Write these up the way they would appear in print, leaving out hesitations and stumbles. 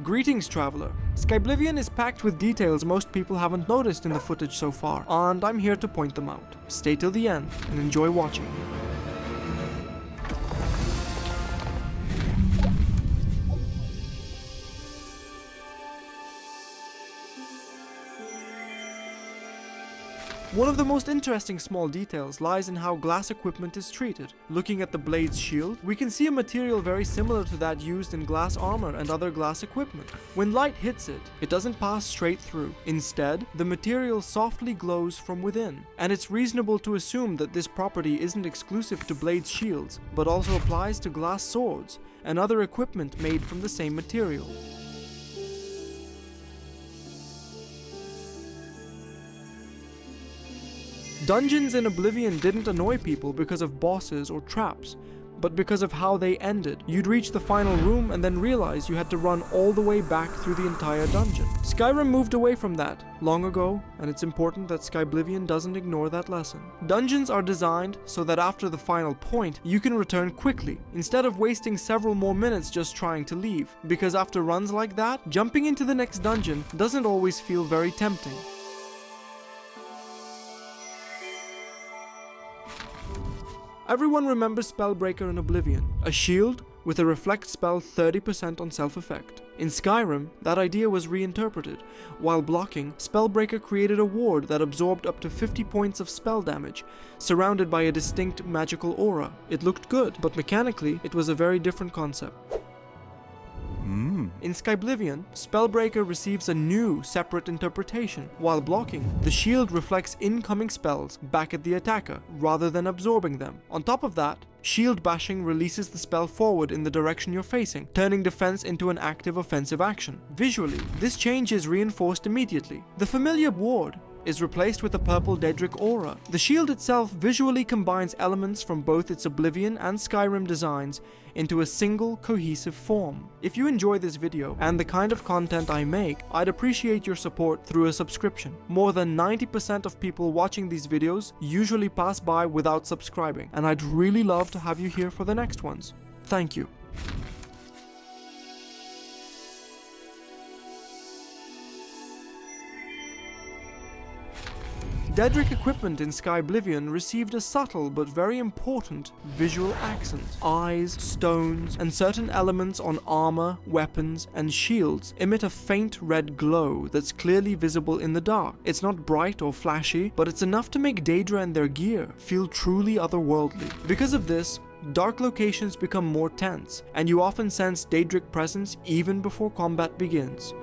Greetings, traveler. Skyblivion is packed with details most people haven't noticed in the footage so far, and I'm here to point them out. Stay till the end and enjoy watching. One of the most interesting small details lies in how glass equipment is treated. Looking at the blade's shield, we can see a material very similar to that used in glass armor and other glass equipment. When light hits it, it doesn't pass straight through. Instead, the material softly glows from within. And it's reasonable to assume that this property isn't exclusive to blade's shields, but also applies to glass swords and other equipment made from the same material. Dungeons in Oblivion didn't annoy people because of bosses or traps, but because of how they ended. You'd reach the final room and then realize you had to run all the way back through the entire dungeon. Skyrim moved away from that long ago, and it's important that Skyblivion doesn't ignore that lesson. Dungeons are designed so that after the final point, you can return quickly, instead of wasting several more minutes just trying to leave, because after runs like that, jumping into the next dungeon doesn't always feel very tempting. Everyone remembers Spellbreaker in Oblivion, a shield with a reflect spell 30% on self-effect. In Skyrim, that idea was reinterpreted. While blocking, Spellbreaker created a ward that absorbed up to 50 points of spell damage, surrounded by a distinct magical aura. It looked good, but mechanically, it was a very different concept. In Skyblivion, Spellbreaker receives a new, separate interpretation. While blocking, the shield reflects incoming spells back at the attacker, rather than absorbing them. On top of that, shield bashing releases the spell forward in the direction you're facing, turning defense into an active offensive action. Visually, this change is reinforced immediately. The familiar ward is replaced with a purple Daedric aura. The shield itself visually combines elements from both its Oblivion and Skyrim designs into a single cohesive form. If you enjoy this video and the kind of content I make, I'd appreciate your support through a subscription. More than 90% of people watching these videos usually pass by without subscribing, and I'd really love to have you here for the next ones. Thank you. Daedric equipment in Skyblivion received a subtle but very important visual accent. Eyes, stones, and certain elements on armor, weapons, and shields emit a faint red glow that's clearly visible in the dark. It's not bright or flashy, but it's enough to make Daedra and their gear feel truly otherworldly. Because of this, dark locations become more tense, and you often sense Daedric presence even before combat begins.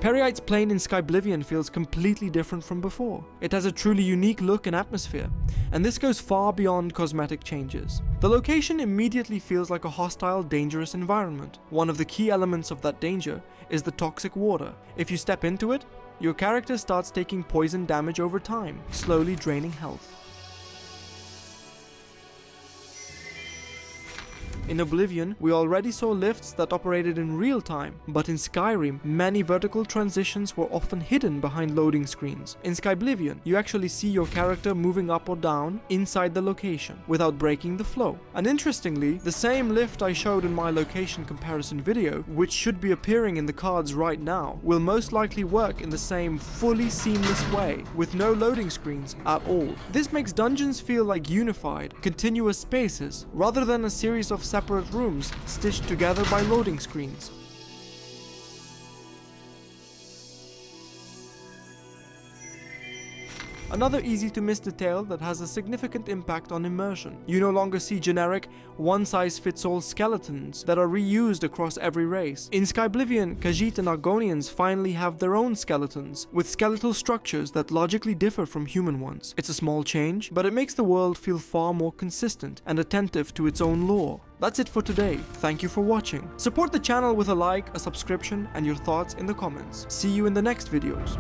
Peryite's plane in Skyblivion feels completely different from before. It has a truly unique look and atmosphere, and this goes far beyond cosmetic changes. The location immediately feels like a hostile, dangerous environment. One of the key elements of that danger is the toxic water. If you step into it, your character starts taking poison damage over time, slowly draining health. In Oblivion, we already saw lifts that operated in real time, but in Skyrim, many vertical transitions were often hidden behind loading screens. In Skyblivion, you actually see your character moving up or down inside the location, without breaking the flow. And interestingly, the same lift I showed in my location comparison video, which should be appearing in the cards right now, will most likely work in the same fully seamless way, with no loading screens at all. This makes dungeons feel like unified, continuous spaces, rather than a series of separate rooms stitched together by loading screens. Another easy to miss detail that has a significant impact on immersion. You no longer see generic, one-size-fits-all skeletons that are reused across every race. In Skyblivion, Khajiit and Argonians finally have their own skeletons, with skeletal structures that logically differ from human ones. It's a small change, but it makes the world feel far more consistent and attentive to its own lore. That's it for today. Thank you for watching. Support the channel with a like, a subscription, and your thoughts in the comments. See you in the next videos.